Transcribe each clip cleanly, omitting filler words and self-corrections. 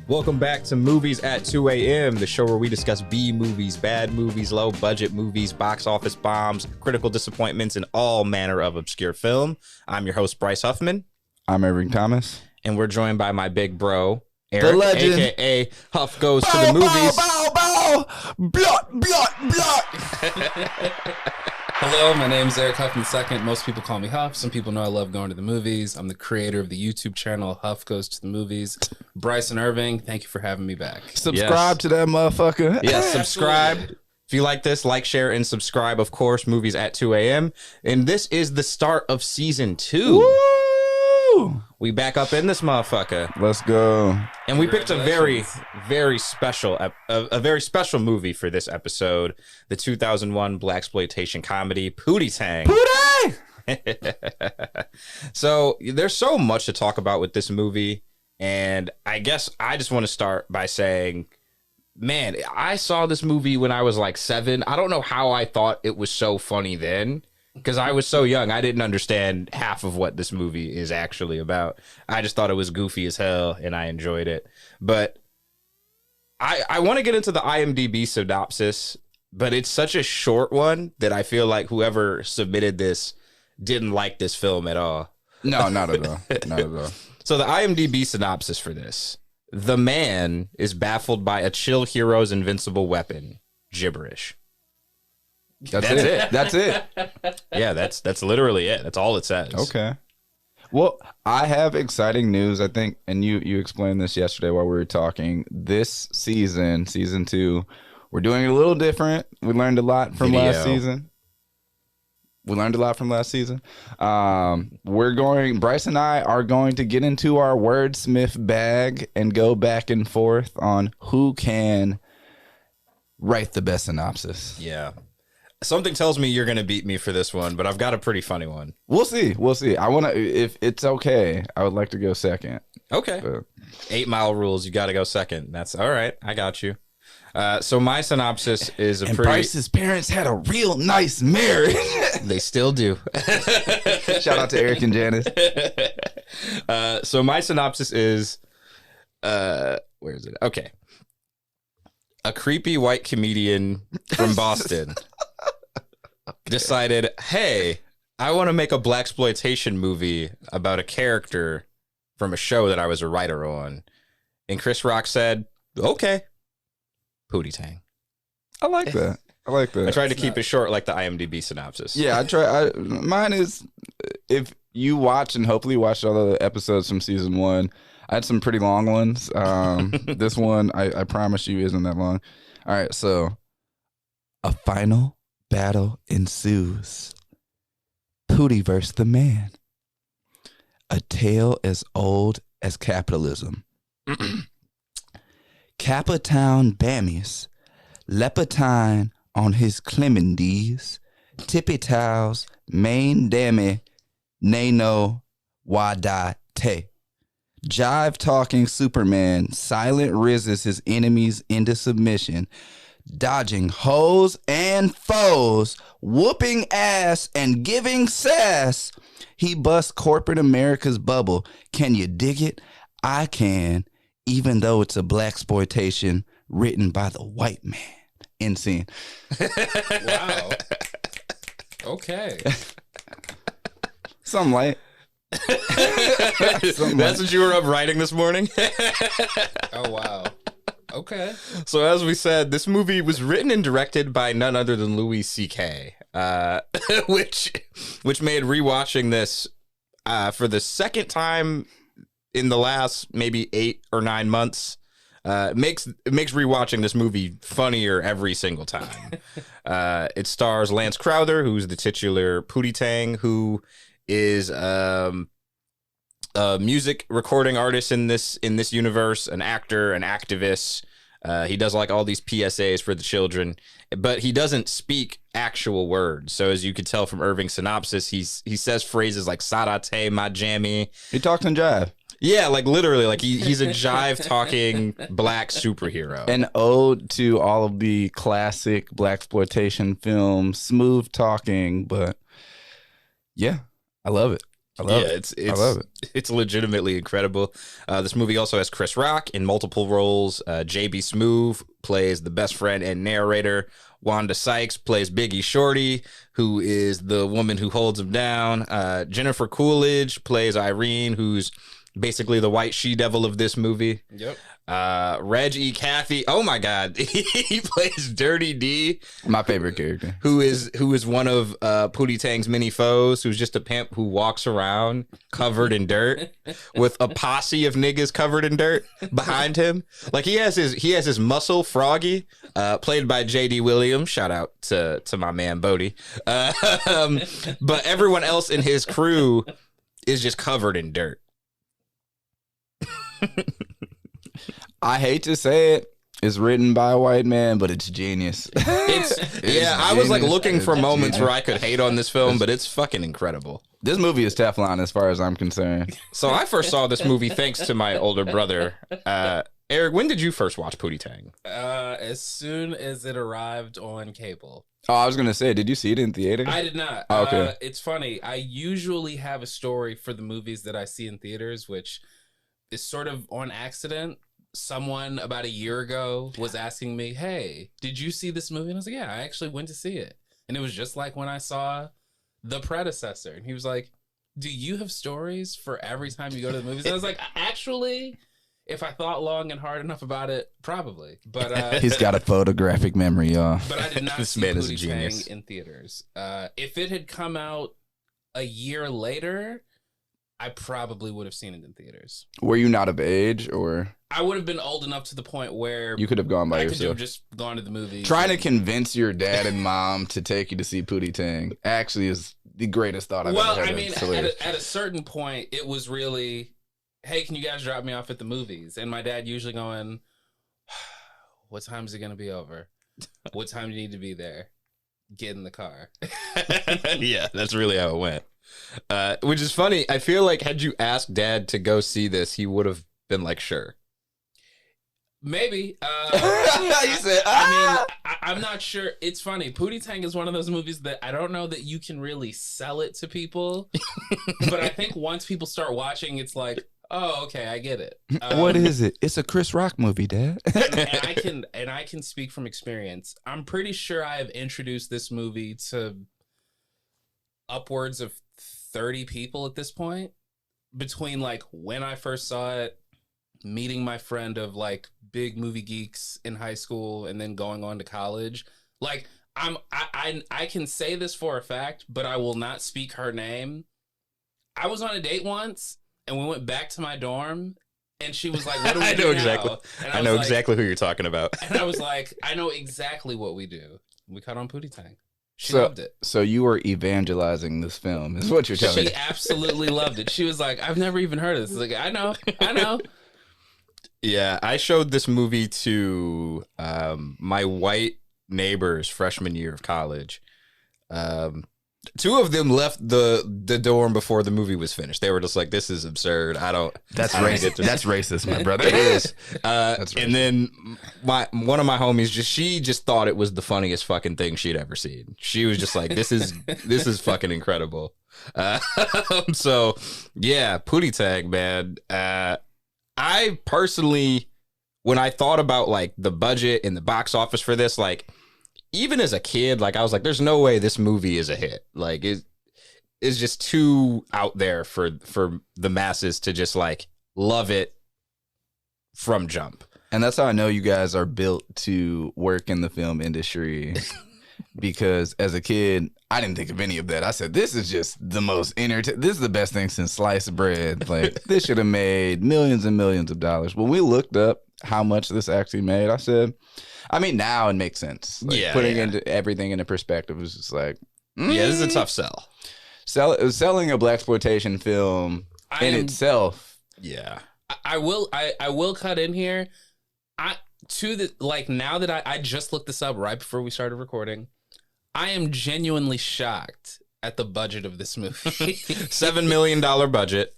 Welcome back to Movies at 2 a.m., the show where we discuss B movies, bad movies, low budget movies, box office bombs, critical disappointments, and all manner of obscure film. I'm your host, Bryce Huffman. I'm Irving Thomas. And we're joined by my big bro, Eric, the legend, a.k.a. Huff Goes to the Movies. Bow, blot, blot. Hello, my name's Eric Huffman II. Most people call me Huff. Some people know I love going to the movies. I'm the creator of the YouTube channel Huff Goes to the Movies. Bryce and Irving, thank you for having me back. Subscribe to that motherfucker. Yes, subscribe. If you like this, like, share, and subscribe, of course, Movies at 2 a.m. And this is the start of season 2. Woo! We back up in this motherfucker. Let's go. And we picked a very, very special, a very special movie for this episode. The 2001 blaxploitation comedy, Pootie Tang. Pootie! So there's so much to talk about with this movie. And I guess I just want to start by saying, man, I saw this movie when I was like 7. I don't know how I thought it was so funny then. Because I was so young, I didn't understand half of what this movie is actually about. I just thought it was goofy as hell, and I enjoyed it. But I want to get into the IMDb synopsis, but it's such a short one that I feel like whoever submitted this didn't like this film at all. No, not at all. Not at all. So the IMDb synopsis for this: the man is baffled by a chill hero's invincible weapon, gibberish. That's it. That's it. Yeah, that's literally it. That's all it says. Okay. Well, I have exciting news, I think, and you explained this yesterday while we were talking. This season 2, we're doing it a little different. We learned a lot from last season. Bryce and I are going to get into our wordsmith bag and go back and forth on who can write the best synopsis. Yeah. Something tells me you're going to beat me for this one, but I've got a pretty funny one. We'll see. I want to, if it's okay, I would like to go second. Okay. 8 Mile rules. You got to go second. That's all right. I got you. So my synopsis is and Bryce's parents had a real nice marriage. They still do. Shout out to Eric and Janice. So my synopsis is, where is it? Okay. A creepy white comedian from Boston decided, hey, I want to make a blaxploitation movie about a character from a show that I was a writer on. And Chris Rock said, okay, Pootie Tang. I like that. I tried to keep it short like the IMDb synopsis. Yeah, mine is, if you watch, and hopefully you watched all the episodes from season 1, I had some pretty long ones. This one, I promise you, isn't that long. All right, so a final battle ensues. Pootie versus the man. A tale as old as capitalism. Capitown Bammies, Lepatine on his Clemendes, Tippy Towels, Main Dammy, Nano, Wadate. Jive talking Superman silent rizzes his enemies into submission, dodging hoes and foes, whooping ass and giving sass. He busts corporate America's bubble. Can you dig it? I can, even though it's a blaxploitation written by the white man. End scene. Wow. Okay. Something light. That's what you were up writing this morning? Oh, wow. Okay. So as we said, this movie was written and directed by none other than Louis C.K., which made rewatching this for the second time in the last maybe 8 or 9 months. It makes rewatching this movie funnier every single time. It stars Lance Crowther, who's the titular Pootie Tang, who is a music recording artist in this universe, an actor, an activist. He does like all these PSAs for the children, but he doesn't speak actual words. So as you could tell from Irving's synopsis, he says phrases like "Sarate my jammy." He talks in jive. Yeah, like literally, like he's a jive talking black superhero. An ode to all of the classic blaxploitation films, smooth talking, but yeah, I love it. I love I I love it. It's legitimately incredible. This movie also has Chris Rock in multiple roles. JB Smoove plays the best friend and narrator. Wanda Sykes plays Biggie Shorty, who is the woman who holds him down. Jennifer Coolidge plays Irene, who's basically the white she-devil of this movie. Yep. Reg E. Cathy. Oh my God, he plays Dirty D, My favorite character. who is one of Pootie Tang's many foes, who's just a pimp who walks around covered in dirt with a posse of niggas covered in dirt behind him. Like he has his muscle Froggy, played by J.D. Williams. Shout out to my man Bodie. But everyone else in his crew is just covered in dirt. I hate to say it. It's written by a white man, but it's genius. I was like genius. looking for It's moments genius. where I could hate on this film, but it's fucking incredible. This movie is Teflon as far as I'm concerned. So I first saw this movie thanks to my older brother. Eric, when did you first watch Pootie Tang? As soon as it arrived on cable. Oh, I was gonna say, did you see it in theater? I did not. Oh, okay. It's funny. I usually have a story for the movies that I see in theaters, which is sort of on accident. Someone about a year ago was asking me, "Hey, did you see this movie?" And I was like, "Yeah, I actually went to see it." And it was just like when I saw the predecessor. And he was like, "Do you have stories for every time you go to the movies?" And I was like, "Actually, if I thought long and hard enough about it, probably." But He's got a photographic memory, y'all. but I did not This see man is a Pootie genius. Tang in theaters. If it had come out a year later, I probably would have seen it in theaters. Were you not of age, or I would have been old enough to the point where you could have gone by I could have yourself? just gone to the movie. Trying to convince your dad and mom to take you to see Pootie Tang actually is the greatest thought I've Well, ever had. I mean, It's hilarious. at a certain point, it was really, "Hey, can you guys drop me off at the movies?" And my dad usually going, "What time is it going to be over? What time do you need to be there? Get in the car." Yeah, that's really how it went. Which is funny. I feel like had you asked Dad to go see this, he would have been like, "Sure." Maybe. You said, I'm not sure. It's funny. Pootie Tang is one of those movies that I don't know that you can really sell it to people. But I think once people start watching, it's like, oh, okay, I get it. What is it? It's a Chris Rock movie, Dad. and I can speak from experience. I'm pretty sure I have introduced this movie to upwards of 30 people at this point, between like when I first saw it, meeting my friend of like big movie geeks in high school, and then going on to college. Like I can say this for a fact, but I will not speak her name. I was on a date once, and we went back to my dorm, and she was like, "What do we I do know now?" exactly. And I was know like- exactly who you're talking about. And I was like, "I know exactly what we do." We cut on Pootie Tang. She loved it. So you were evangelizing this film, is what you're telling me. She absolutely loved it. She was like, "I've never even heard of this." Like, I know. Yeah, I showed this movie to my white neighbors freshman year of college. Two of them left the dorm before the movie was finished. They were just like, "This is absurd. That's I don't racist. get this." That's racist, my brother. It is. That's racist. And then one of my homies she just thought it was the funniest fucking thing she'd ever seen. She was just like, "This is fucking incredible." So yeah, Pootie Tang, man. I personally, when I thought about like the budget and the box office for this, like even as a kid, like I was like, "There's no way this movie is a hit." Like it's just too out there for the masses to just like love it from jump. And that's how I know you guys are built to work in the film industry. Because as a kid, I didn't think of any of that. I said, this is just the most this is the best thing since sliced bread. Like, this should have made millions and millions of dollars. When we looked up how much this actually made, I said, I mean, now it makes sense. Like, putting into everything into perspective is just like, Yeah, this is a tough sell. Selling a blaxploitation film in itself. Yeah. I will cut in here. Now that I just looked this up right before we started recording, I am genuinely shocked at the budget of this movie. $7 million budget,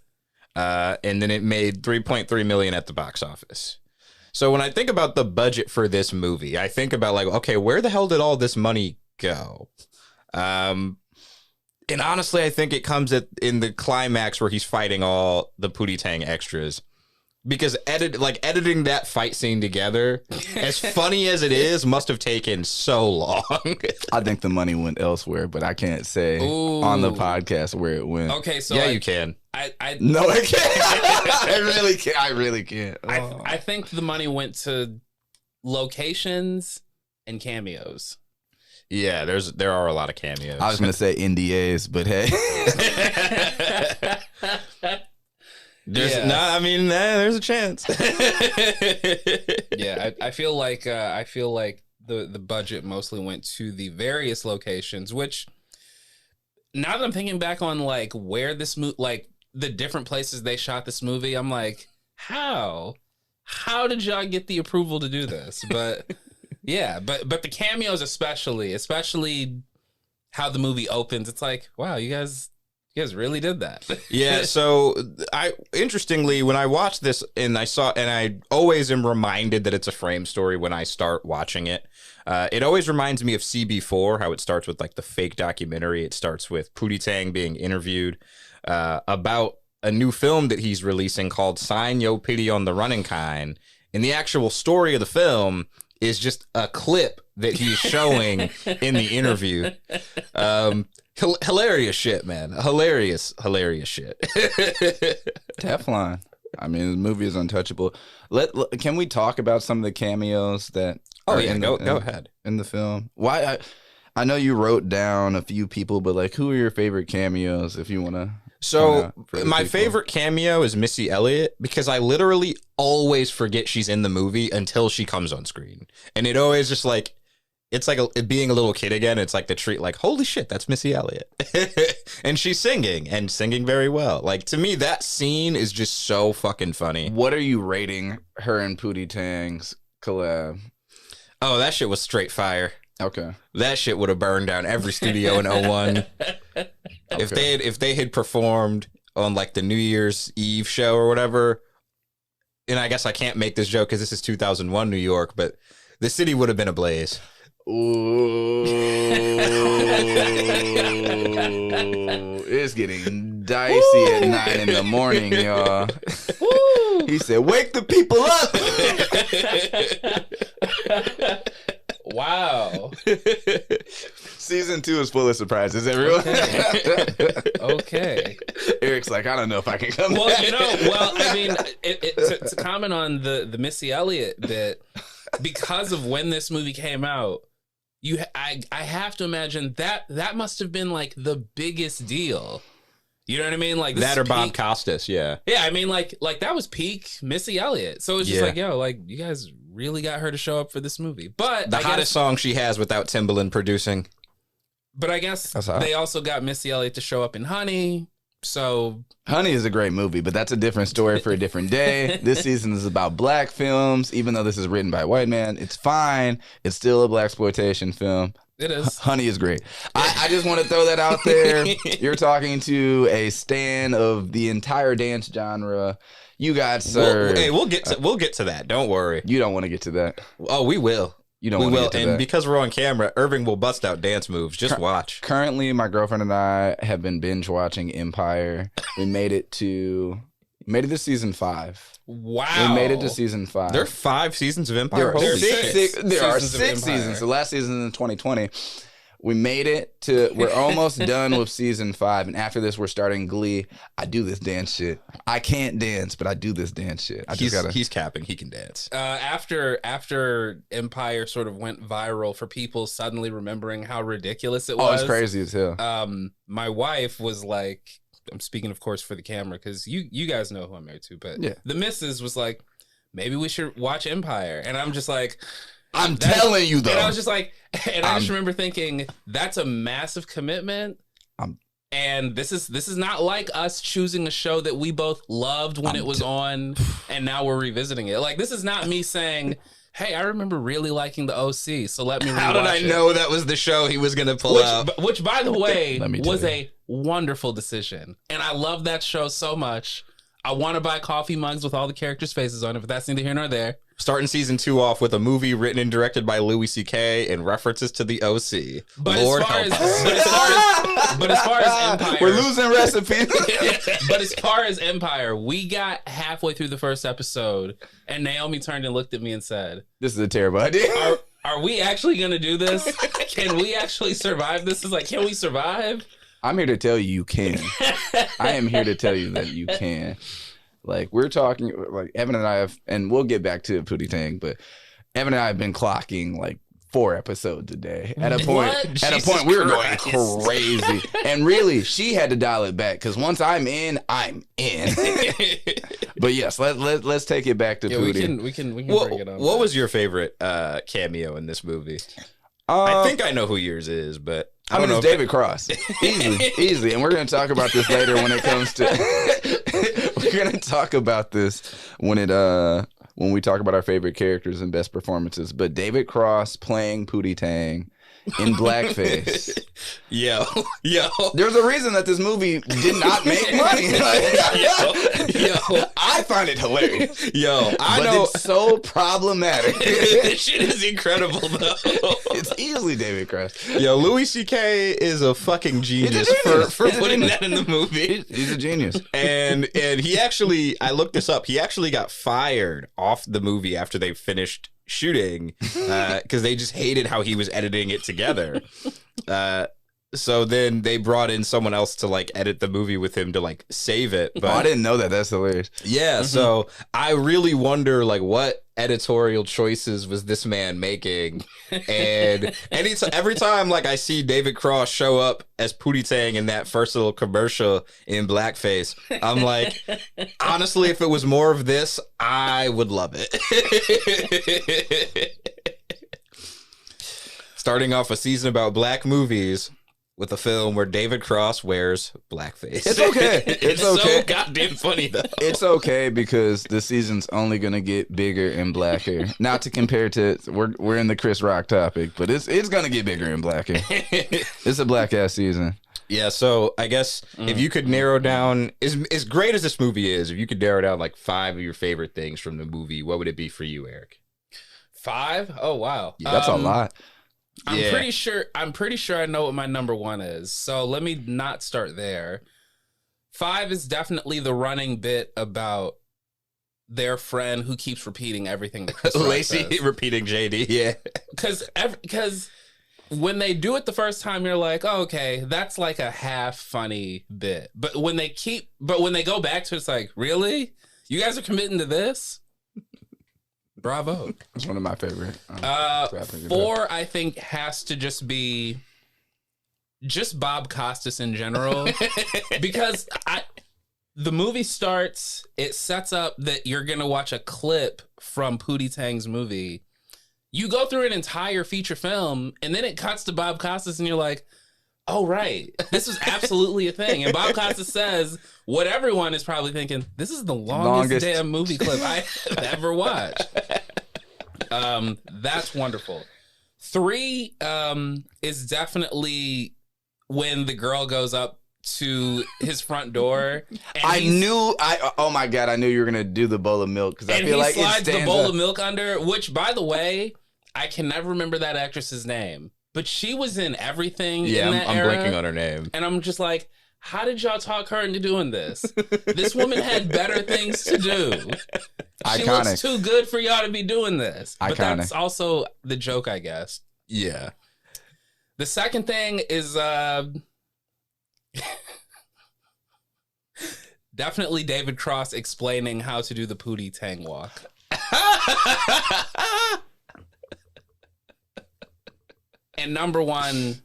and then it made $3.3 million at the box office. So when I think about the budget for this movie, I think about like, okay, where the hell did all this money go? And honestly, I think it comes in the climax where he's fighting all the Pootie Tang extras. Because editing that fight scene together, as funny as it is, must have taken so long. I think the money went elsewhere, but I can't say on the podcast where it went. Okay, so yeah, you can. No, I can't. I really can't. I really can't. I think the money went to locations and cameos. Yeah, there are a lot of cameos. I was gonna say NDAs, but hey. There's there's a chance. Yeah, I feel like the budget mostly went to the various locations, which now that I'm thinking back on like where this like the different places they shot this movie, I'm like, how did y'all get the approval to do this? But yeah, but the cameos especially how the movie opens, it's like, wow, you guys really did that. Yeah, so interestingly, when I watched this and I always am reminded that it's a frame story when I start watching it. It always reminds me of CB4, how it starts with like the fake documentary. It starts with Pootie Tang being interviewed about a new film that he's releasing called Sign Yo Pity on the Running Kind. And the actual story of the film is just a clip that he's showing in the interview. Hilarious shit, man. Hilarious shit. Teflon. I mean, the movie is untouchable. Can we talk about some of the cameos that? Oh yeah, go ahead. In the film. Why? I know you wrote down a few people, but like, who are your favorite cameos? If you want to. So my favorite cameo is Missy Elliott, because I literally always forget she's in the movie until she comes on screen, and it always just like. It's like being a little kid again. It's like the treat, like, holy shit, that's Missy Elliott. And she's singing very well. Like, to me, that scene is just so fucking funny. What are you rating her and Pootie Tang's collab? Oh, that shit was straight fire. Okay. That shit would have burned down every studio in 01. Okay. If they had performed on like the New Year's Eve show or whatever, and I guess I can't make this joke because this is 2001 New York, but the city would have been ablaze. Ooh, it's getting dicey at 9 a.m, y'all. Woo. He said, "Wake the people up!" Wow. Season 2 is full of surprises, everyone. Okay. Eric's like, I don't know if I can come well, back. I mean, to comment on the Missy Elliott bit, because of when this movie came out, I have to imagine that must have been like the biggest deal. You know what I mean? Like that or Bob Costas, yeah. Yeah, I mean, like that was peak Missy Elliott. So it's just like, yo, like you guys really got her to show up for this movie. But the hottest song she has without Timbaland producing. But I guess they also got Missy Elliott to show up in Honey. So Honey is a great movie, but that's a different story for a different day. This season is about black films. Even though this is written by a white man, it's fine. It's still a blaxploitation film. It is. Honey is great. I just want to throw that out there. You're talking to a stan of the entire dance genre. You got served. We'll get to that. Don't worry. You don't want to get to that. Oh, we will. You don't want to get to that. And because we're on camera, Irving will bust out dance moves. Just watch. Currently, my girlfriend and I have been binge watching Empire. We made it to season 5. Wow. We made it to season 5. There are 5 seasons of Empire. There are 6 seasons. The last season in 2020. We made it to, we're almost done with season 5. And after this, we're starting Glee. I do this dance shit. I can't dance, but I do this dance shit. He's capping. He can dance. After Empire sort of went viral for people suddenly remembering how ridiculous it was. Oh, it's crazy as hell. My wife was like, I'm speaking, of course, for the camera, because you guys know who I'm married to, but the missus was like, maybe we should watch Empire. And I'm just like, I'm telling you, though. And I was just like, and I just remember thinking, that's a massive commitment. And this is not like us choosing a show that we both loved when it was on, and now we're revisiting it. Like, this is not me saying, hey, I remember really liking the OC, so let me rewatch it. How did I know that was the show he was going to pull out? Which, by the way, was a wonderful decision. And I love that show so much. I want to buy coffee mugs with all the characters' faces on it, but that's neither here nor there. Starting season 2 off with a movie written and directed by Louis C.K. and references to the OC. But Lord as far help as, us. but as far as Empire, We're losing recipes. but as far as Empire, we got halfway through the first episode, and Naomi turned and looked at me and said, This is a terrible idea. Are we actually gonna do this? Can we actually survive this? Is like, can we survive? I'm here to tell you can. I am here to tell you that you can. Like, we're talking, like, Evan and I have, and we'll get back to Pootie Tang, but Evan and I have been clocking, like, 4 episodes a day. At a point, we were going crazy. And really, she had to dial it back, because once I'm in, I'm in. But yes, let's take it back to Pootie. We can bring it on. What was your favorite cameo in this movie? I think I know who yours is, but I don't know. It's David Cross. Easily. And we're going to talk about this later when it comes to... We're going to talk about this when we talk about our favorite characters and best performances. But David Cross playing Pootie Tang in blackface. Yo. There's a reason that this movie did not make money. Yo. I find it hilarious. Yo, I but know. It's so problematic. This shit is incredible, though. It's easily David Cross. Yo, Louis C.K. is a fucking genius, for putting that in the movie. He's a genius. And he actually, I looked this up, he actually got fired off the movie after they finished shooting because they just hated how he was editing it together. So then they brought in someone else to like edit the movie with him to like save it. But I didn't know that. That's hilarious. Yeah, so I really wonder like what editorial choices was this man making? And every time like I see David Cross show up as Pootie Tang in that first little commercial in blackface, I'm like, honestly, if it was more of this, I would love it. Starting off a season about black movies with a film where David Cross wears blackface. It's okay. It's okay. So goddamn funny though. It's okay because the season's only gonna get bigger and blacker. Not to compare to we're in the Chris Rock topic, but it's gonna get bigger and blacker. It's a black ass season. Yeah, so I guess if you could narrow down, as great as this movie is, if you could narrow down like 5 of your favorite things from the movie, what would it be for you, Eric? 5? Oh wow, Yeah, that's a lot. I'm pretty sure I know what my number 1 is. So let me not start there. 5 is definitely the running bit about their friend who keeps repeating everything that Chris Rock Lacey says. repeating JD, yeah. Because when they do it the first time, you're like, oh, okay, that's like a half funny bit. But when they go back to it, it's like, really? You guys are committing to this? Bravo. It's one of my favorite. 4, I think, has to just be just Bob Costas in general. Because the movie starts, it sets up that you're going to watch a clip from Pootie Tang's movie. You go through an entire feature film, and then it cuts to Bob Costas, and you're like, oh, right. This is absolutely a thing. And Bob Costas says what everyone is probably thinking, this is the longest damn movie clip I have ever watched. That's wonderful. 3 is definitely when the girl goes up to his front door. Oh my God, I knew you were going to do the bowl of milk because I feel like he slides the bowl of milk under, which, by the way, I can never remember that actress's name. But she was in everything in that I'm era. blanking on her name. And I'm just like, how did y'all talk her into doing this? This woman had better things to do. She looks too good for y'all to be doing this. But that's also the joke, I guess. Yeah. The second thing is definitely David Cross explaining how to do the Pootie Tang walk. And number 1,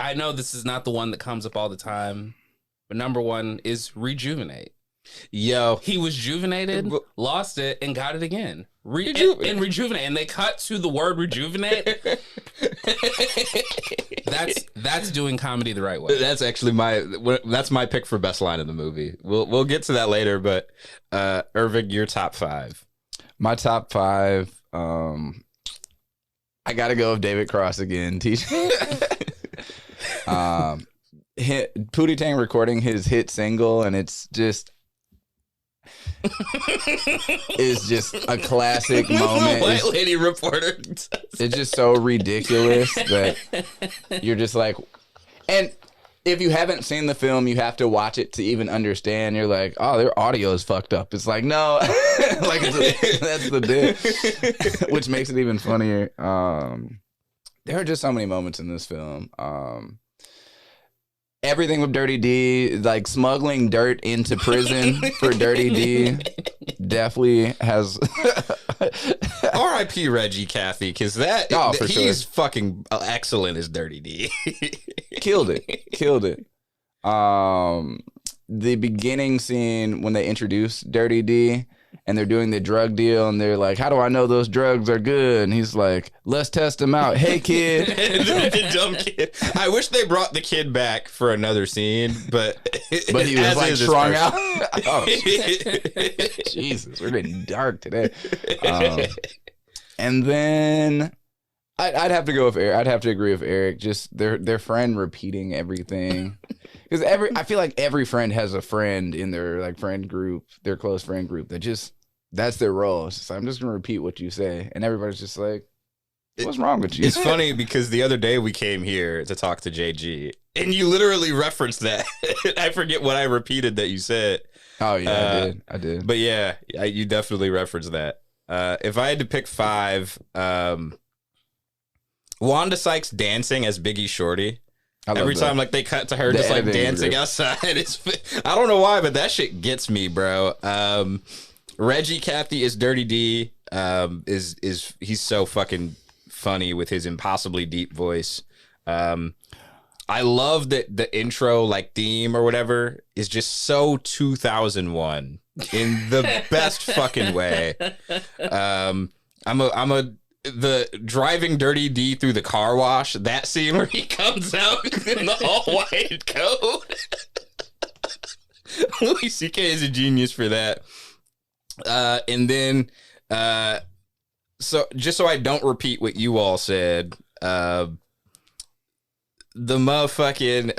I know this is not the one that comes up all the time, but number 1 is rejuvenate. Yo. He was juvenated, lost it, and got it again. And rejuvenate. And they cut to the word rejuvenate. That's doing comedy the right way. That's actually my pick for best line in the movie. We'll get to that later, but Irving, your top 5. My top 5, I gotta go with David Cross again. Pootie Tang recording his hit single, and it's just is just a classic moment. White lady reporter. It's just so ridiculous that you're just like, and if you haven't seen the film, you have to watch it to even understand. You're like, oh, their audio is fucked up. It's like, no, like that's the bit, which makes it even funnier. There are just so many moments in this film. Everything with Dirty D, like smuggling dirt into prison for Dirty D, definitely has. R.I.P. Reggie Cathy, because he's fucking excellent as Dirty D. Killed it. The beginning scene when they introduce Dirty D and they're doing the drug deal and they're like, how do I know those drugs are good? And he's like, let's test them out. Hey, kid. The dumb kid. I wish they brought the kid back for another scene, but he was like strung out. Oh, Jesus, we're getting dark today. And then I'd have to go with Eric. I'd have to agree with Eric. Just their friend repeating everything. Because I feel like every friend has a friend in their like friend group, their close friend group that just that's their role. It's just like, I'm just gonna repeat what you say, and everybody's just like, "What's wrong with you?" It's funny because the other day we came here to talk to JG, and you literally referenced that. I forget what I repeated that you said. Oh yeah, I did. But yeah, you definitely referenced that. If I had to pick 5, Wanda Sykes dancing as Biggie Shorty. Every time like they cut to her just like dancing outside, I don't know why, but that shit gets me, bro. Reggie Cathy is Dirty D. He's so fucking funny with his impossibly deep voice. I love that the intro like theme or whatever is just so 2001 in the best fucking way. The driving Dirty D through the car wash, that scene where he comes out in the all-white coat. Louis C.K. is a genius for that. And then, so just so I don't repeat what you all said, the motherfucking,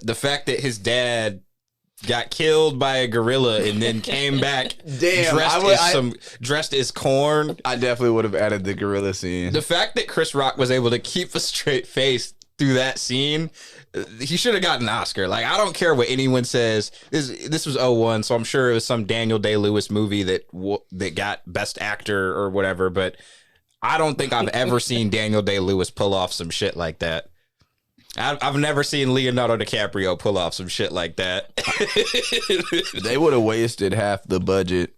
the fact that his dad got killed by a gorilla and then came back dressed as corn. I definitely would have added the gorilla scene. The fact that Chris Rock was able to keep a straight face through that scene, he should have gotten an Oscar. Like, I don't care what anyone says. This was 01, so I'm sure it was some Daniel Day-Lewis movie that got Best Actor or whatever, but I don't think I've ever seen Daniel Day-Lewis pull off some shit like that. I've never seen Leonardo DiCaprio pull off some shit like that. They would have wasted half the budget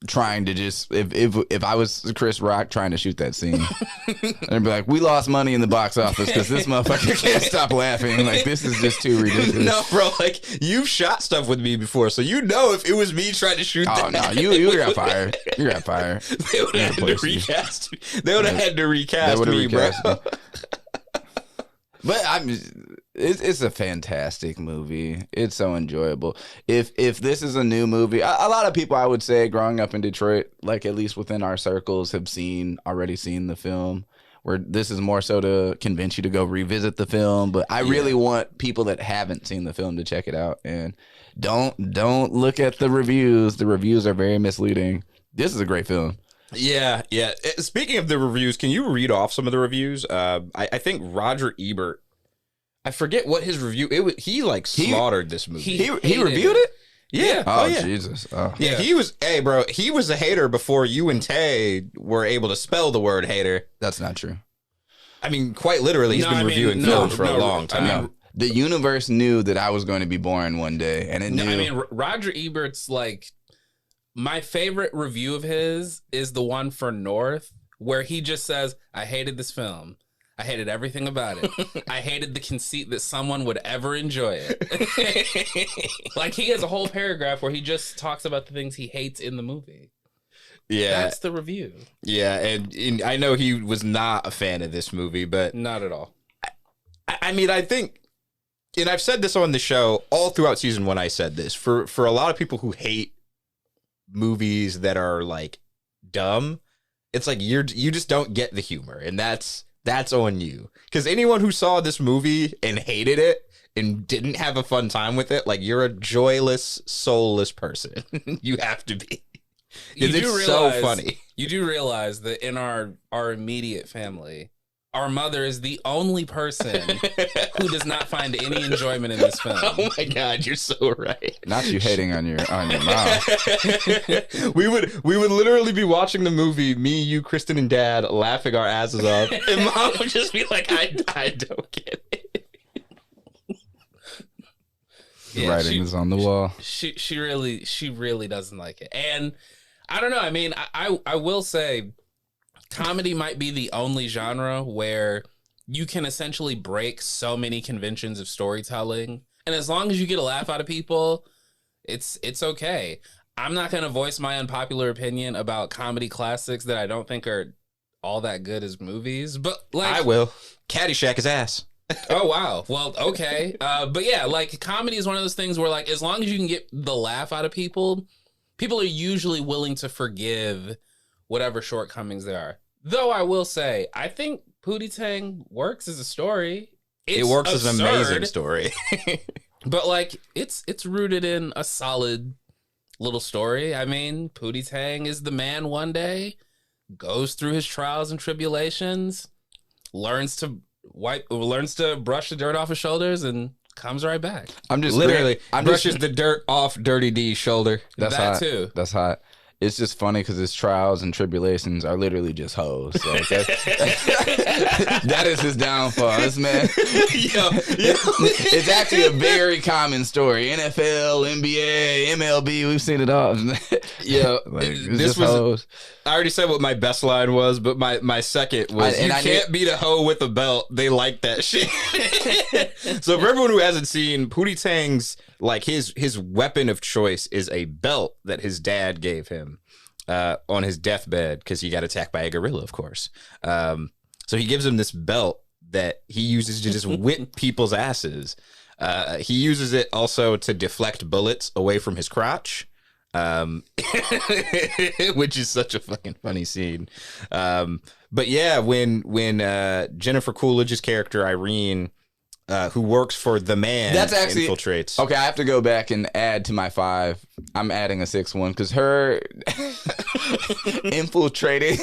trying to just if I was Chris Rock trying to shoot that scene. They'd be like, we lost money in the box office because this motherfucker can't stop laughing. Like, this is just too ridiculous. No, bro, like, you've shot stuff with me before, so you know if it was me trying to shoot that. Oh, no, you got fired. You got fired. They would have had to recast me. They would have had to recast me, bro. But it's a fantastic movie. It's so enjoyable. If this is a new movie, a lot of people, I would say, growing up in Detroit, like at least within our circles, have already seen the film. Where this is more so to convince you to go revisit the film. But I really want people that haven't seen the film to check it out. And don't look at the reviews. The reviews are very misleading. This is a great film. Yeah. Speaking of the reviews, can you read off some of the reviews? I think Roger Ebert, I forget what his review. He slaughtered this movie. He reviewed it. Yeah. Oh, yeah. Jesus. Oh. Yeah. He was. Hey, bro. He was a hater before you and Tay were able to spell the word hater. That's not true. I mean, quite literally, he's been reviewing films for a long time. I mean, the universe knew that I was going to be born one day, and it knew. I mean, Roger Ebert's like. My favorite review of his is the one for North, where he just says, I hated this film. I hated everything about it. I hated the conceit that someone would ever enjoy it. Like, he has a whole paragraph where he just talks about the things he hates in the movie. Yeah. That's the review. Yeah, and I know he was not a fan of this movie, but... Not at all. I mean, I think... And I've said this on the show, all throughout season 1 I said this. For a lot of people who hate movies that are like dumb, it's like you just don't get the humor, and that's on you, because anyone who saw this movie and hated it and didn't have a fun time with it, like you're a joyless, soulless person. You have to be. Because it's so funny. You do realize that in our immediate family, our mother is the only person who does not find any enjoyment in this film. Oh my God, you're so right. Not you hating on your mom. we would literally be watching the movie, me, you, Kristen, and Dad, laughing our asses off, and Mom would just be like, "I don't get it." The writing is on the wall. She really doesn't like it, and I don't know. I mean, I will say, comedy might be the only genre where you can essentially break so many conventions of storytelling, and as long as you get a laugh out of people, it's okay. I'm not going to voice my unpopular opinion about comedy classics that I don't think are all that good as movies, but like I will. Caddyshack is ass. Oh wow. Well, okay. But yeah, like comedy is one of those things where like as long as you can get the laugh out of people, people are usually willing to forgive whatever shortcomings there are. Though I will say, I think Pootie Tang works as a story. It works as an amazing story. But like it's rooted in a solid little story. I mean, Pootie Tang is the man one day, goes through his trials and tribulations, learns to brush the dirt off his shoulders, and comes right back. I'm just brushes the dirt off Dirty D's shoulder. That's that hot. too. That's hot. It's just funny because his trials and tribulations are literally just hoes. Like that is his downfall. This man, it's actually a very common story. NFL, NBA, MLB, we've seen it all. Yeah, this was. Hoes. I already said what my best line was, but my second was, you can't beat a hoe with a belt. They like that shit. So for everyone who hasn't seen, Pootie Tang's, like his weapon of choice is a belt that his dad gave him on his deathbed because he got attacked by a gorilla, of course. So he gives him this belt that he uses to just whip people's asses. He uses it also to deflect bullets away from his crotch. Which is such a fucking funny scene. But yeah, when Jennifer Coolidge's character Irene, who works for the man, that's actually infiltrates. Okay, I have to go back and add to my 5. I'm adding a 6th one because her infiltrating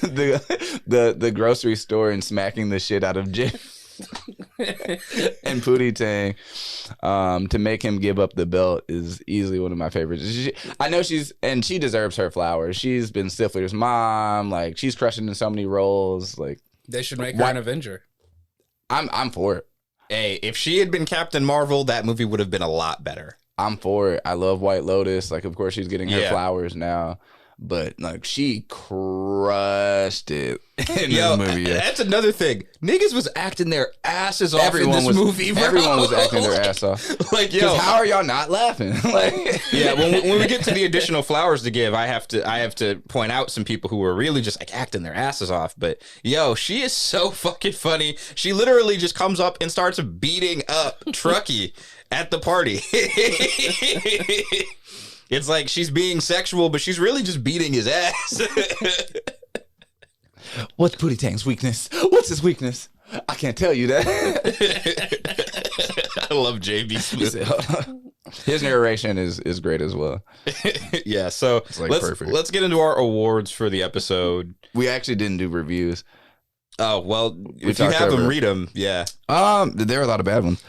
the grocery store and smacking the shit out of Jim and Pootie Tang to make him give up the belt is easily one of my favorites. I know she deserves her flowers. She's been Stifler's mom. Like, she's crushing in so many roles. Like, they should make her an Avenger. I'm for it. Hey, if she had been Captain Marvel, that movie would have been a lot better. I'm for it. I love White Lotus. Like, of course, she's getting her flowers now. But, like, she crushed it in this movie. Yeah. That's another thing. Niggas was acting their asses off in this movie, bro. Everyone was acting their ass off. Like, yo, how are y'all not laughing? Like, yeah, when we get to the additional flowers to give, I have to point out some people who were really just, like, acting their asses off. But, yo, she is so fucking funny. She literally just comes up and starts beating up Truckee at the party. It's like she's being sexual, but she's really just beating his ass. What's Pootie Tang's weakness? What's his weakness? I can't tell you that. I love JB Smith. His narration is great as well. Yeah, so like let's get into our awards for the episode. We actually didn't do reviews. Oh, well, if you have them, read them. Yeah. There are a lot of bad ones.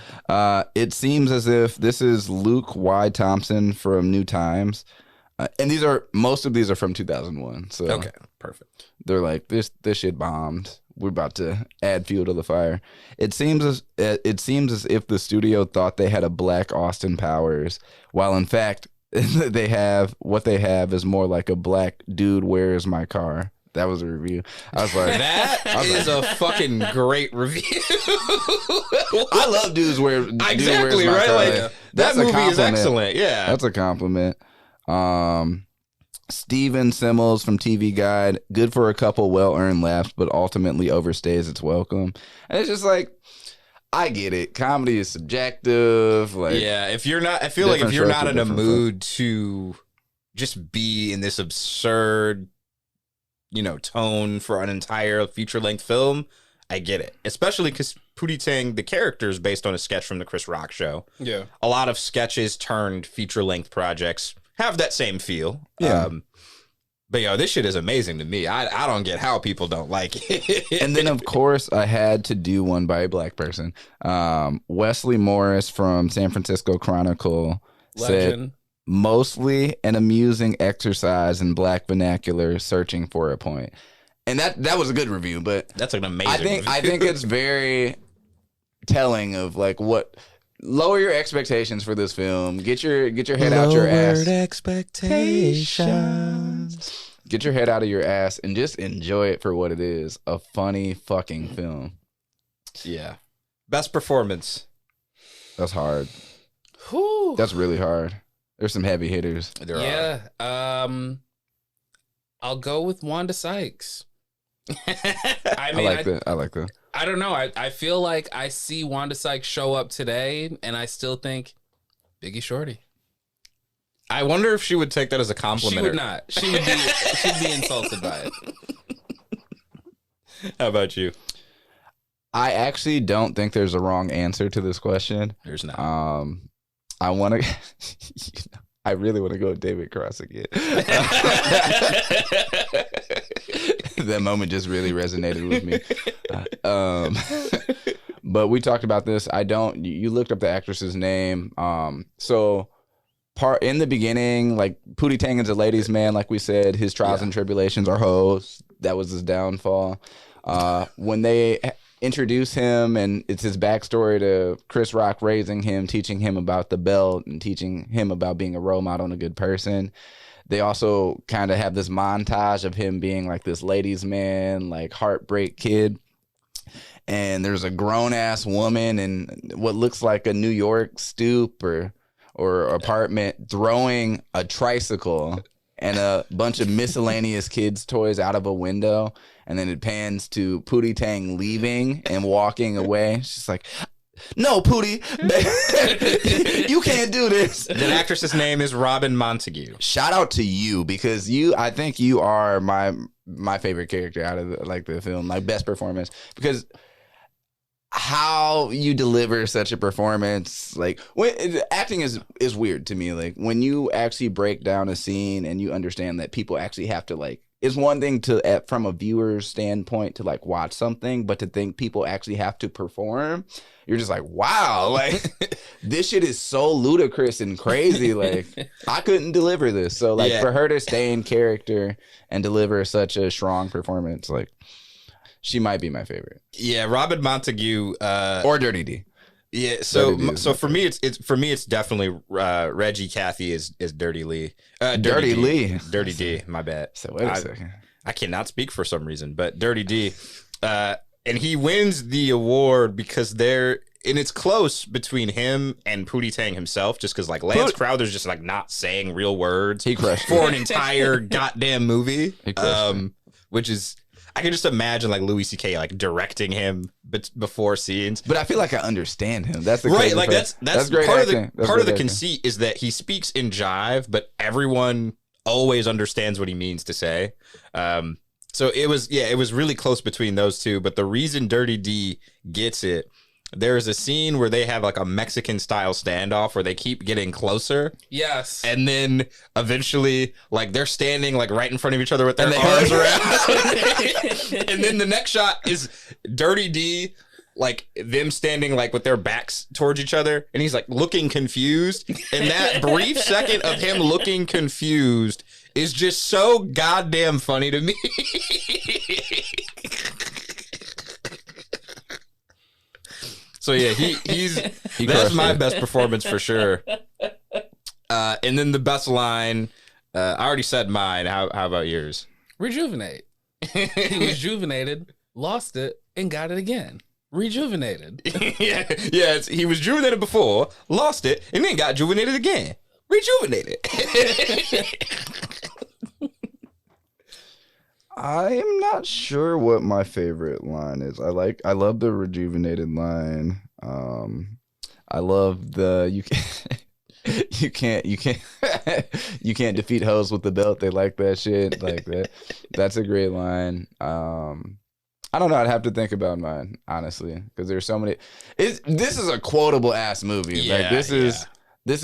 It seems as if this is Luke Y. Thompson from New Times. And most of these are from 2001. So okay, perfect. They're like, this shit bombed. We're about to add fuel to the fire. It seems as if the studio thought they had a black Austin Powers, while in fact what they have is more like a black dude, where's my car? That was a review. I was like, that is a fucking great review. I love dudes where exactly right. Like, that movie is excellent. Yeah, that's a compliment. Steven Simmels from TV Guide, good for a couple well-earned laughs, but ultimately overstays its welcome. And it's just like, I get it. Comedy is subjective. Like, yeah, if you're not in a mood to just be in this absurd, tone for an entire feature-length film, I get it. Especially because Pootie Tang, the character, is based on a sketch from the Chris Rock show. Yeah. A lot of sketches turned feature-length projects have that same feel. Yeah. But yo, this shit is amazing to me. I don't get how people don't like it. And then, of course, I had to do one by a black person. Wesley Morris from San Francisco Chronicle said, Legend. mostly an amusing exercise in black vernacular searching for a point. And that was a good review, but That's an amazing I think it's very telling of like what lower your expectations for this film. Get your head out your ass. Expectations. Get your head out of your ass and just enjoy it for what it is. A funny fucking film. Yeah. Best performance. That's hard. Whew. That's really hard. There's some heavy hitters. There are. Yeah. I'll go with Wanda Sykes. I mean, I like that. I don't know. I feel like I see Wanda Sykes show up today, and I still think Biggie Shorty. I wonder if she would take that as a compliment. She would not. She'd be insulted by it. How about you? I actually don't think there's a wrong answer to this question. There's not. I want to. I really want to go with David Cross again. That moment just really resonated with me. But we talked about this. You looked up the actress's name. So part in the beginning, like Pootie Tang is a ladies' man, like we said, his trials and tribulations are hoes. That was his downfall. When they introduce him, and it's his backstory to Chris Rock raising him, teaching him about the belt, and teaching him about being a role model and a good person. They also kind of have this montage of him being like this ladies' man, like heartbreak kid. And there's a grown ass woman in what looks like a New York stoop or apartment throwing a tricycle and a bunch of miscellaneous kids' toys out of a window. And then it pans to Pootie Tang leaving and walking away. She's like, no, Pootie, you can't do this. The actress's name is Robin Montague. Shout out to you, because I think you are my favorite character out of the film, like best performance, because how you deliver such a performance, like acting is weird to me. Like when you actually break down a scene and you understand that people actually have to like. It's one thing to, from a viewer's standpoint, to like watch something, but to think people actually have to perform, you're just like, wow, like this shit is so ludicrous and crazy. Like I couldn't deliver this. So like for her to stay in character and deliver such a strong performance, like she might be my favorite. Yeah, Robin Montague or Dirty D. Yeah, so for me it's definitely Reggie Cathy is Dirty Lee. Dirty D, my bad. So wait a second. I cannot speak for some reason, but Dirty D, and he wins the award because it's close between him and Pootie Tang himself, just because like Lance Crowther's just like not saying real words. He crushed for an entire goddamn movie, it. Which is. I can just imagine like Louis C.K. like directing him before scenes. But I feel like I understand him. That's the right. Like that's great part acting. Part of the conceit is that he speaks in jive, but everyone always understands what he means to say. So it was really close between those two. But the reason Dirty D gets it, there's a scene where they have like a Mexican style standoff where they keep getting closer. Yes. And then eventually like they're standing like right in front of each other with their arms around. And then the next shot is Dirty D, like them standing like with their backs towards each other. And he's like looking confused. And that brief second of him looking confused is just so goddamn funny to me. So yeah, that's my best performance for sure. And then the best line, I already said mine. How about yours? Rejuvenate. He was rejuvenated, lost it, and got it again. Rejuvenated. yeah. He was rejuvenated before, lost it, and then got rejuvenated again. Rejuvenated. I'm not sure what my favorite line is. I love the rejuvenated line. I love the you can't you can't defeat hoes with the belt. They like that shit. Like that. That's a great line. I don't know. I'd have to think about mine, honestly, because there's so many. This is a quotable ass movie. Yeah, Like this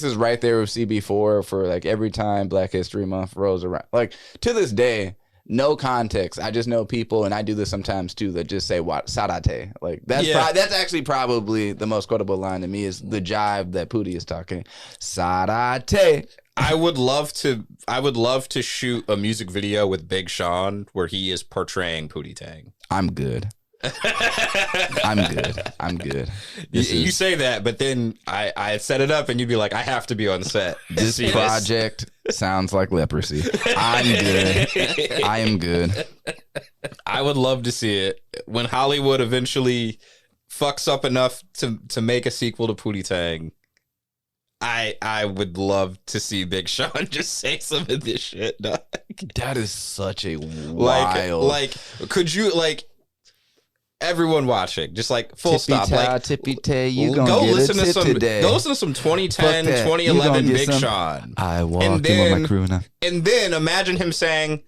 is right there with CB4 for like every time Black History Month rolls around. Like to this day, no context. I just know people, and I do this sometimes too, that just say what Sarate. Like that's that's actually probably the most quotable line to me is the jive that Pootie is talking. Sarate. I would love to shoot a music video with Big Sean where he is portraying Pootie Tang. I'm good. I'm good. You say that, but then I set it up and you'd be like, I have to be on set. This project sounds like leprosy. I'm good. I am good. I would love to see it. When Hollywood eventually fucks up enough to make a sequel to Pootie Tang, I would love to see Big Sean just say some of this shit, dog. That is such a wild. Like, could you, like, everyone watching, just like full stop, like tippy tay, you gonna go get listen a to tip some, today. go listen to some 2010, 2011 Big Sean. I walk in with my crew now. And then imagine him saying,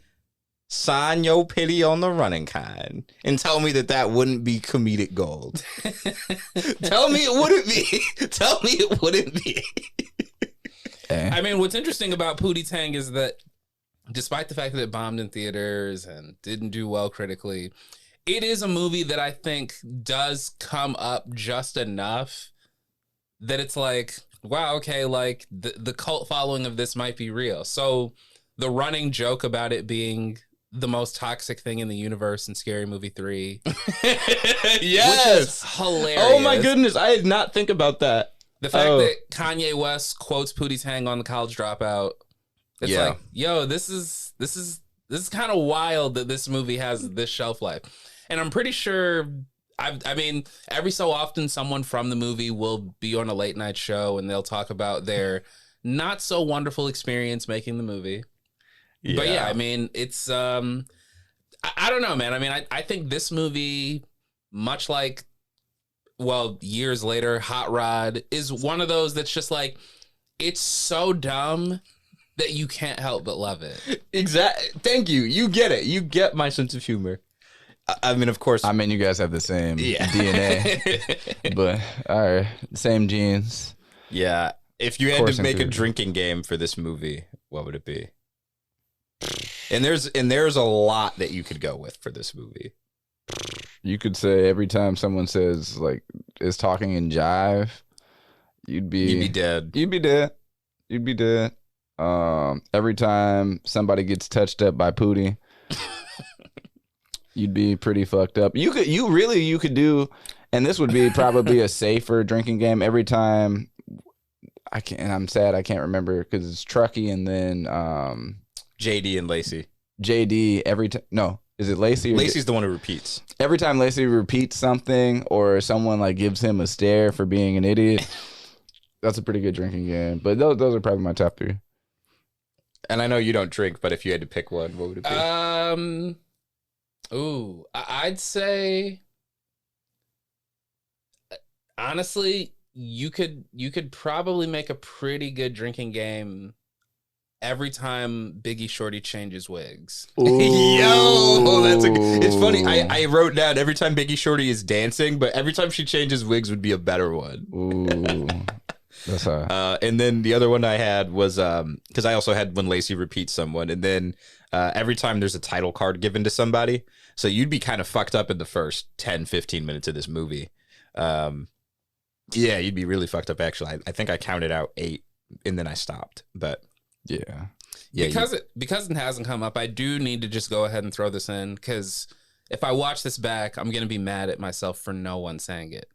"Sign your pity on the running kind," and tell me that wouldn't be comedic gold. Tell me it wouldn't be. Tell me it wouldn't be. I mean, what's interesting about Pootie Tang is that despite the fact that it bombed in theaters and didn't do well critically, it is a movie that I think does come up just enough that it's like, wow, okay, like the cult following of this might be real. So the running joke about it being the most toxic thing in the universe in Scary Movie 3. Yes. Which is hilarious. Oh my goodness, I did not think about that. The fact that Kanye West quotes Pootie Tang on The College Dropout. It's like, yo, this is kind of wild that this movie has this shelf life. And I'm pretty sure, I mean, every so often someone from the movie will be on a late night show and they'll talk about their not so wonderful experience making the movie. Yeah. But yeah, I mean, it's, I don't know, man. I mean, I think this movie, much like, well, years later, Hot Rod, is one of those that's just like, it's so dumb that you can't help but love it. Exactly. Thank you. You get it. You get my sense of humor. I mean, of course. I mean, you guys have the same DNA, but all right, same genes. Yeah. If you had to make a drinking game for this movie, what would it be? And there's a lot that you could go with for this movie. You could say every time someone says like is talking in jive, you'd be dead. You'd be dead. Every time somebody gets touched up by Pootie, you'd be pretty fucked up. You could do, and this would be probably a safer drinking game. Every time I'm sad I can't remember because it's Truckee and then JD and Lacey. JD every time. No, is it Lacey? Lacey's the one who repeats. Every time Lacey repeats something or someone like gives him a stare for being an idiot, that's a pretty good drinking game. But those are probably my top 3. And I know you don't drink, but if you had to pick one, what would it be? I'd say, honestly, you could probably make a pretty good drinking game every time Biggie Shorty changes wigs. Yo, it's funny. I wrote down every time Biggie Shorty is dancing, but every time she changes wigs would be a better one. Ooh. That's and then the other one I had was because I also had when Lacey repeats someone, and then every time there's a title card given to somebody, so you'd be kind of fucked up in the first 10-15 minutes of this movie. Yeah, you'd be really fucked up. Actually, I think I counted out 8, and then I stopped. But yeah, because it hasn't come up, I do need to just go ahead and throw this in because if I watch this back, I'm gonna be mad at myself for no one saying it.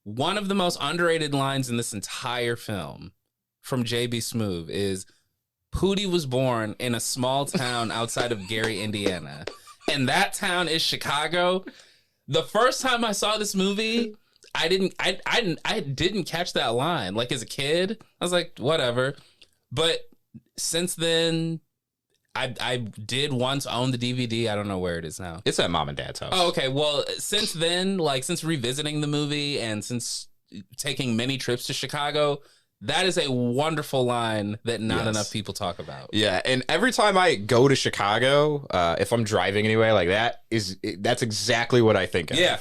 One of the most underrated lines in this entire film from JB Smoove is Pootie was born in a small town outside of Gary, Indiana. And that town is Chicago. The first time I saw this movie, I didn't catch that line. Like as a kid, I was like, whatever. But since then, I did once own the DVD. I don't know where it is now. It's at mom and dad's house. Oh, okay. Well, since then, like since revisiting the movie and since taking many trips to Chicago, That is a wonderful line that not Yes. enough people talk about. Yeah, and every time I go to Chicago, if I'm driving anyway, like that's exactly what I think of. Yeah.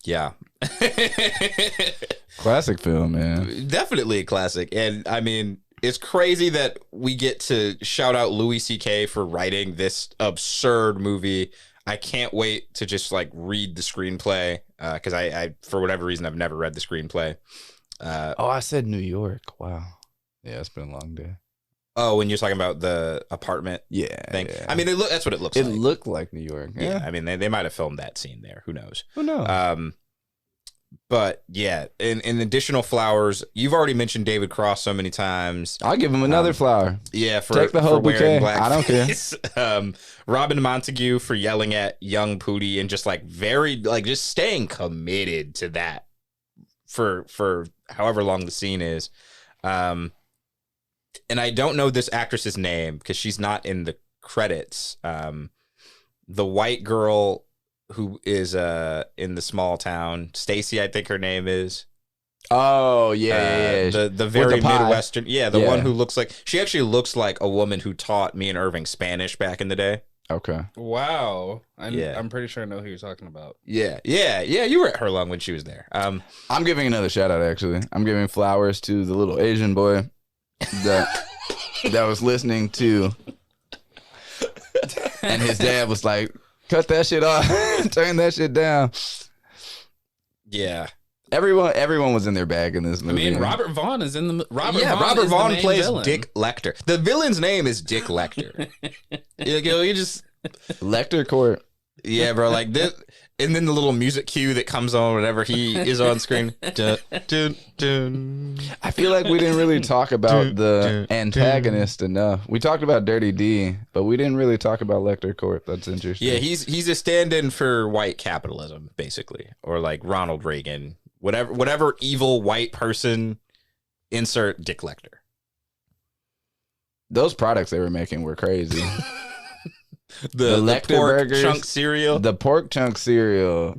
Yeah. Classic film, man. Definitely a classic. And I mean, it's crazy that we get to shout out Louis C.K. for writing this absurd movie. I can't wait to just like read the screenplay because I, for whatever reason, I've never read the screenplay. I said New York. Wow. Yeah, it's been a long day. Oh, when you're talking about the apartment thing. Yeah. I mean, that's what it looks It like. looked like New York. Yeah. I mean, they might have filmed that scene there. Who knows? Who knows? But yeah, in additional flowers, you've already mentioned David Cross so many times. I'll give him another flower. Yeah, for Take the whole for wearing bouquet. I don't care. blackface. Robin Montague for yelling at young Pootie and just like just staying committed to that for however long the scene is. And I don't know this actress's name because she's not in the credits. The white girl who is in the small town, Stacy, I think her name is. Oh, yeah. The very pie. Midwestern. Yeah, the one who she actually looks like a woman who taught me and Irving Spanish back in the day. Okay. Wow. Yeah. I'm pretty sure I know who you're talking about. Yeah. You were at her long when she was there. I'm giving another shout out, actually. I'm giving flowers to the little Asian boy that was listening to, and his dad was like, cut that shit off, turn that shit down. Yeah. Everyone was in their bag in this I movie. mean, Robert Vaughn is in the Robert Vaughn is the plays villain. Dick Lecter. The villain's name is Dick Lecter. you just Lecter Court. yeah, bro. Like this, and then the little music cue that comes on whenever he is on screen. Dun, dun, dun. I feel like we didn't really talk about the dun, antagonist enough. We talked about Dirty D, but we didn't really talk about Lecter Court. That's interesting. Yeah, he's a stand-in for white capitalism, basically, or like Ronald Reagan, whatever evil white person. Insert Dick Lecter. Those products they were making were crazy. The Lecter pork burgers, chunk cereal. The pork chunk cereal.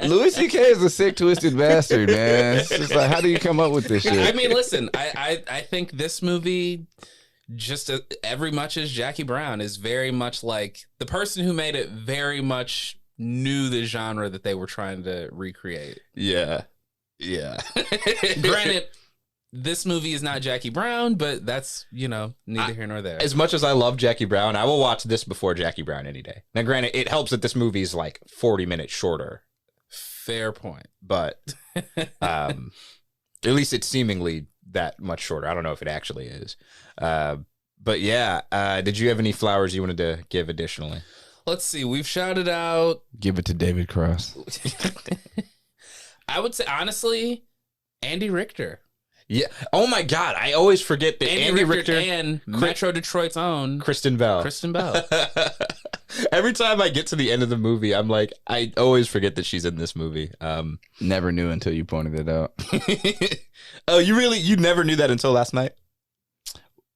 Louis C.K. is a sick, twisted bastard, man. It's just like, how do you come up with this shit? I mean, listen, I think this movie, just every much as Jackie Brown, is very much like the person who made it very much knew the genre that they were trying to recreate. Yeah. Granted, this movie is not Jackie Brown, but that's, neither here nor there. As much as I love Jackie Brown, I will watch this before Jackie Brown any day. Now, granted, it helps that this movie is like 40 minutes shorter, Fair point. but at least it's seemingly that much shorter. I don't know if it actually is. But yeah, did you have any flowers you wanted to give additionally? Let's see. We've shouted out. Give it to David Cross. I would say, honestly, Andy Richter. Yeah. Oh my God. I always forget that Andy Richter and Metro Detroit's own Kristen Bell. Every time I get to the end of the movie, I'm like, I always forget that she's in this movie. Never knew until you pointed it out. Oh, you never knew that until last night?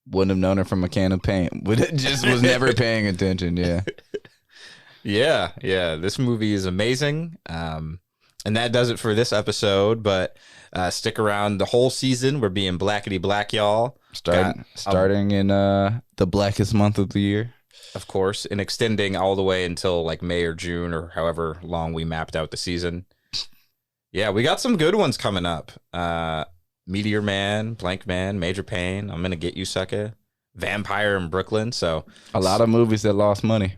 Wouldn't have known her from a can of paint. But it just was never paying attention. Yeah. Yeah. This movie is amazing. And that does it for this episode. But stick around the whole season. We're being blackety black, y'all. Starting in the blackest month of the year. Of course, and extending all the way until like May or June or however long we mapped out the season. Yeah, we got some good ones coming up. Meteor Man, Blank Man, Major Pain, I'm Gonna Get You, Sucker, Vampire in Brooklyn. So a lot of movies that lost money.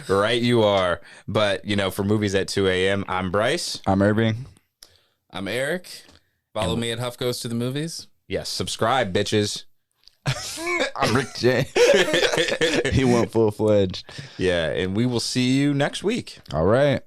Right, you are. But, for movies at 2 a.m., I'm Bryce. I'm Irving. I'm Eric. Follow me at Huff Goes to the Movies. Yes, subscribe, bitches. I'm Rick J. He went full-fledged. Yeah, and we will see you next week. All right.